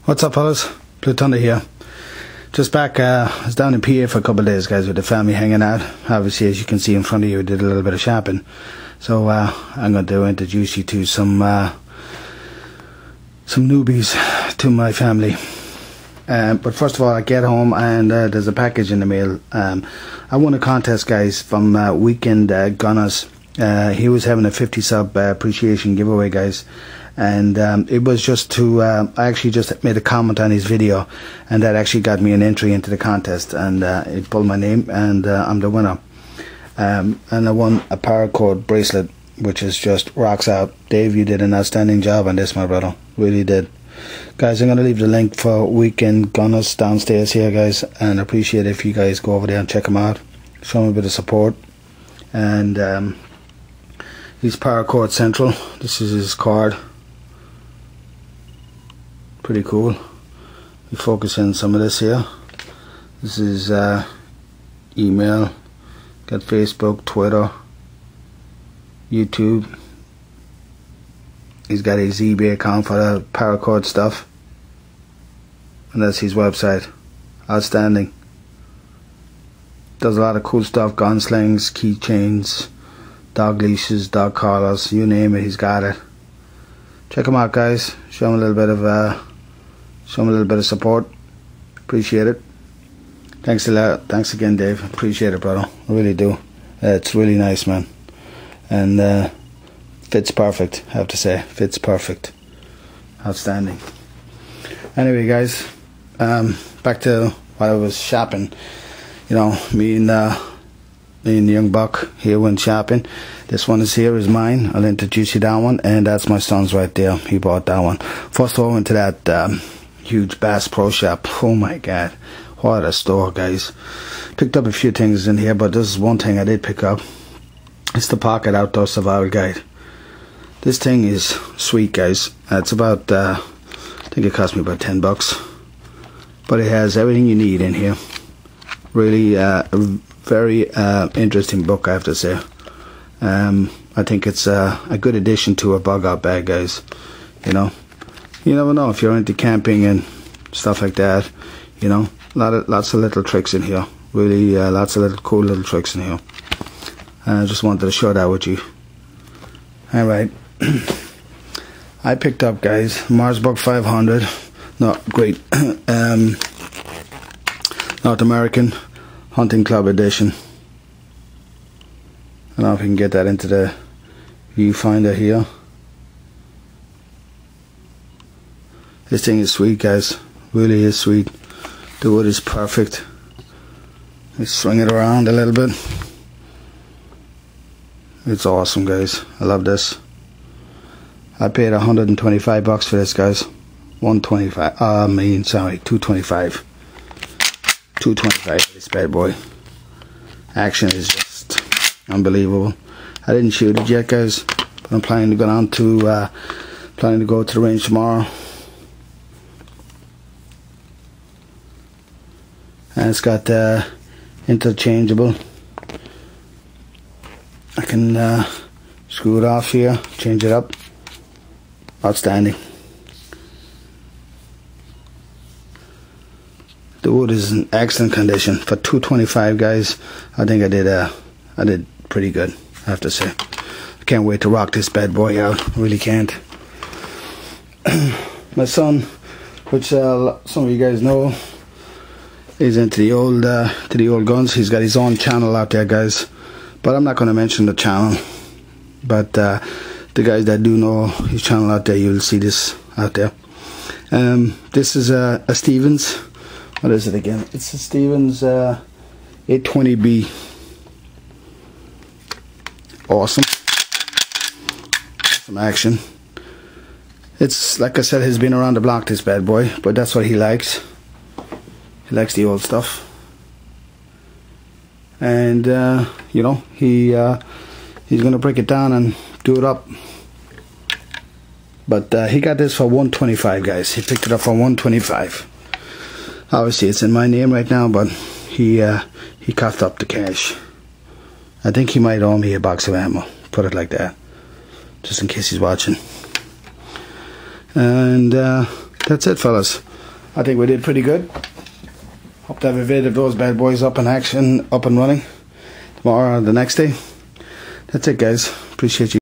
What's up, fellas? Blue Thunder here. Just back, I was down in PA for a couple of days, guys, with the family hanging out. Obviously, as you can see in front of you, we did a little bit of shopping. So I'm going to introduce you to some newbies to my family. But first of all, I get home and there's a package in the mail. I won a contest, guys, from Weekend Gunners. He was having a 50 sub appreciation giveaway, guys. And it was just to I actually just made a comment on his video, and that actually got me an entry into the contest, and it pulled my name, and I'm the winner. And I won a paracord bracelet, which is just rocks out. Dave, you did an outstanding job on this, my brother, really did. Guys, I'm going to leave the link for Weekend Gunners downstairs here, guys, and I appreciate it if you guys go over there and check him out, show him a bit of support. And he's Paracord Central. This is his card. Pretty cool. We focus in some of this here. This is email. Got Facebook, Twitter, YouTube. He's got his eBay account for the paracord stuff, and that's his website. Outstanding. Does a lot of cool stuff: gunslings, keychains, dog leashes, dog collars, you name it, he's got it. Check him out, guys. Show him a little bit of support. Appreciate it. Thanks a lot. Thanks again, Dave. Appreciate it, brother. I really do. It's really nice, man. And fits perfect, I have to say. Fits perfect. Outstanding. Anyway, guys, back to while I was shopping. You know, me and the young buck here went shopping. This one is mine. I'll introduce you to that one, and that's my son's right there. He bought that one. First of all, I went to that huge Bass Pro Shop. Oh my god, what a store, guys. Picked up a few things in here, but this is one thing I did pick up. It's the Pocket Outdoor Survival Guide. This thing is sweet, guys. It's about I think it cost me about $10, but it has everything you need in here. Really a very interesting book, I have to say. I think it's a good addition to a bug out bag, guys. You know, you never know if you're into camping and stuff like that. You know, lots of little tricks in here. Really, lots of little cool little tricks in here. I just wanted to share that with you. All right, I picked up, guys, Marsburg 500. Not great. North American Hunting Club Edition. I don't know if we can get that into the viewfinder here. This thing is sweet, guys. Really is sweet. The wood is perfect. Let's swing it around a little bit. It's awesome, guys. I love this. I paid $125 for this, guys. 125. Sorry, 225. 225 for this bad boy. Action is just unbelievable. I didn't shoot it yet, guys, but I'm planning to go down to the range tomorrow. And it's got interchangeable. I can screw it off here, change it up. Outstanding. The wood is in excellent condition for $225, guys. I think I did pretty good, I have to say. I can't wait to rock this bad boy out. I really can't. My son, which some of you guys know, is into the old guns. He's got his own channel out there, guys. But I'm not going to mention the channel. But the guys that do know his channel out there, you'll see this out there. This is a Stevens. What is it again? It's a Stevens 820B. Awesome. Some action. It's, like I said, he's been around the block, this bad boy, but that's what he likes. He likes the old stuff. And you know, he's gonna break it down and do it up. But he got this for $125, guys. He picked it up for $125. Obviously it's in my name right now, but he coughed up the cash. I think he might owe me a box of ammo, put it like that, just in case he's watching. And that's it, fellas. I think we did pretty good. Hope to have a vid of those bad boys up in action, up and running tomorrow or the next day. That's it, guys. Appreciate you.